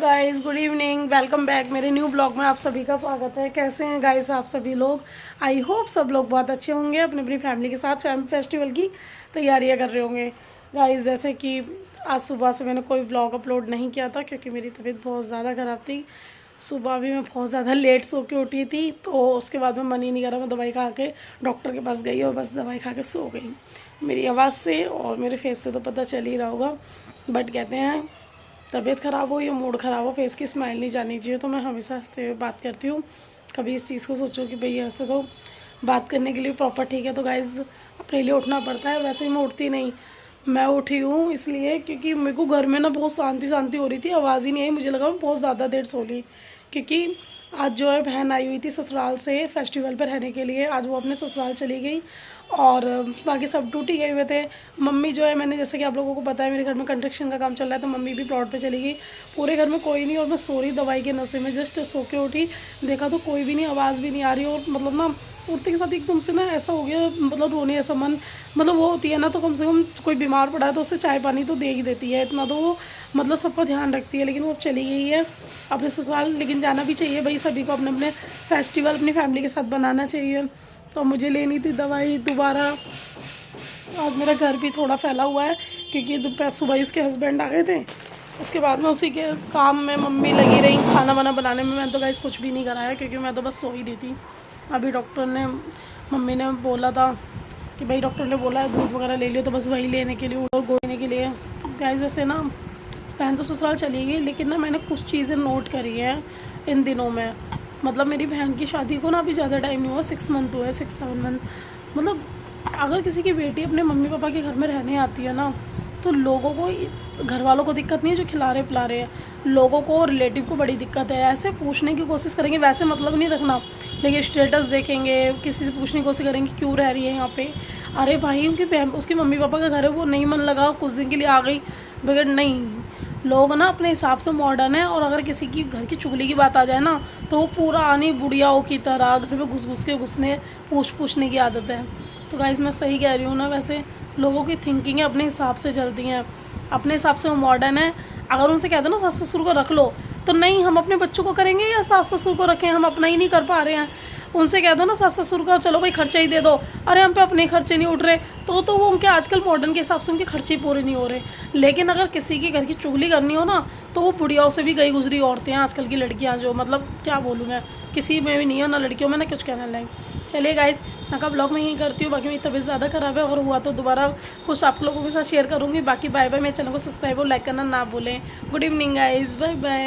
Guys, good evening. Welcome back मेरे new blog में आप सभी का स्वागत है। कैसे हैं गाइस आप सभी लोग? आई होप सब लोग बहुत अच्छे होंगे, अपनी अपनी फैमिली के साथ फेस्टिवल की तैयारियां कर रहे होंगे। गाइस जैसे कि आज सुबह से मैंने कोई ब्लॉग अपलोड नहीं किया था क्योंकि मेरी तबीयत बहुत ज़्यादा ख़राब थी। सुबह भी मैं बहुत ज़्यादा लेट सो के उठी थी, तो उसके बाद में मन ही नहीं करा। मैं दवाई खा के डॉक्टर के पास गई और बस दवाई खा के सो गई। मेरी आवाज़ से और मेरे फेस से तो पता चल ही रहा होगा, बट कहते हैं तबीयत ख़राब हो या मूड ख़राब हो, फेस की स्माइल नहीं जानी चाहिए। तो मैं हमेशा हंसते हुए बात करती हूँ। कभी इस चीज़ को सोचो कि भई हंसते तो बात करने के लिए प्रॉपर ठीक है, तो गाइज़ अपने लिए उठना पड़ता है। वैसे ही मैं उठती नहीं, मैं उठी हूँ इसलिए क्योंकि मेरे को घर में ना बहुत शांति शांति हो रही थी, आवाज़ ही नहीं आई। मुझे लगा मैं बहुत ज़्यादा देर सो ली, क्योंकि आज जो है बहन आई हुई थी ससुराल से फेस्टिवल पर रहने के लिए। आज वो अपने ससुराल चली गई और बाकी सब ड्यूटी गए हुए थे। मम्मी जो है, मैंने जैसे कि आप लोगों को पता है मेरे घर में कंस्ट्रक्शन का काम चल रहा है, तो मम्मी भी प्लॉट पे चली गई। पूरे घर में कोई नहीं और मैं सो रही दवाई के नशे में। जस्ट सो के उठी, देखा तो कोई भी नहीं, आवाज़ भी नहीं आ रही। और मतलब ना उठते के साथ एकदम से ना ऐसा हो गया, मतलब रोने ऐसा मन, मतलब वो होती है ना, तो कम से कम कोई बीमार पड़ा है तो उसे चाय पानी तो दे ही देती है, इतना तो वो मतलब सबका ध्यान रखती है। लेकिन वो अब चली गई है अपने ससुराल, लेकिन जाना भी चाहिए भाई, सभी को अपने अपने फेस्टिवल अपनी फैमिली के साथ बनाना चाहिए। तो मुझे लेनी थी दवाई दोबारा। और मेरा घर भी थोड़ा फैला हुआ है क्योंकि दोपहर सुबह ही उसके हस्बैंड आ गए थे। उसके बाद में उसी के काम में मम्मी लगी रही खाना वाना बनाने में। मैं तो गाइस कुछ भी नहीं कराया क्योंकि मैं तो बस सो ही रही थी। अभी डॉक्टर ने, मम्मी ने बोला था कि भाई डॉक्टर ने बोला है दूध वगैरह ले लियो, तो बस वही लेने के लिए और गोने के लिए। गाइस वैसे ना बहन तो ससुराल चली गई, लेकिन ना मैंने कुछ चीज़ें नोट करी हैं इन दिनों में। मतलब मेरी बहन की शादी को ना अभी ज़्यादा टाइम नहीं हुआ, 6 मंथ हुआ है, 6-7 मंथ। मतलब अगर किसी की बेटी अपने मम्मी पापा के घर में रहने आती है ना, तो लोगों को, घर वालों को दिक्कत नहीं है जो खिला रहे पिला रहे हैं, लोगों को, रिलेटिव को बड़ी दिक्कत है। ऐसे पूछने की कोशिश करेंगे, वैसे मतलब नहीं रखना, लेकिन स्टेटस देखेंगे, किसी से पूछने की कोशिश करेंगे क्यों रह रही है यहाँ पे। अरे भाई उसकी मम्मी पापा का घर है, वो नहीं मन लगा कुछ दिन के लिए आ गई बगैर। नहीं, लोग ना अपने हिसाब से मॉडर्न है। और अगर किसी की घर की चुगली की बात आ जाए ना, तो वो पूरा आनी बुढ़ियाओं की तरह घर में घुस के घुसने पूछने की आदत है। तो गाइस मैं सही कह रही हूँ ना? वैसे लोगों की थिंकिंग है अपने हिसाब से चलती हैं, अपने हिसाब से वो मॉडर्न है। अगर उनसे कह दो ना सास ससुर को रख लो, तो नहीं, हम अपने बच्चों को करेंगे या सास ससुर को रखें? हम अपना ही नहीं कर पा रहे हैं। उनसे कह दो ना सास ससुर का, चलो भाई खर्चा ही दे दो, अरे हम पे अपने खर्चे नहीं उठ रहे, तो वो उनके आजकल मॉडर्न के हिसाब से उनके खर्चे पूरे नहीं हो रहे। लेकिन अगर किसी के घर की चुगली करनी हो ना, तो वो बुढ़ियाओं से भी गई गुजरी औरतें हैं आजकल की लड़कियां, जो मतलब क्या बोलूँ मैं, किसी में भी नहीं है ना लड़कियों में ना कुछ कहने लायक। चलिए गाइस, मैं का ब्लॉग में यही करती हूँ। बाकी मेरी तबीयत ज़्यादा ख़राब है, अगर हुआ तो दोबारा कुछ आप लोगों के साथ शेयर करूँगी। बाकी बाय बाय। मेरे चैनल को सब्सक्राइब और लाइक करना ना भूलें। Good evening guys, bye bye.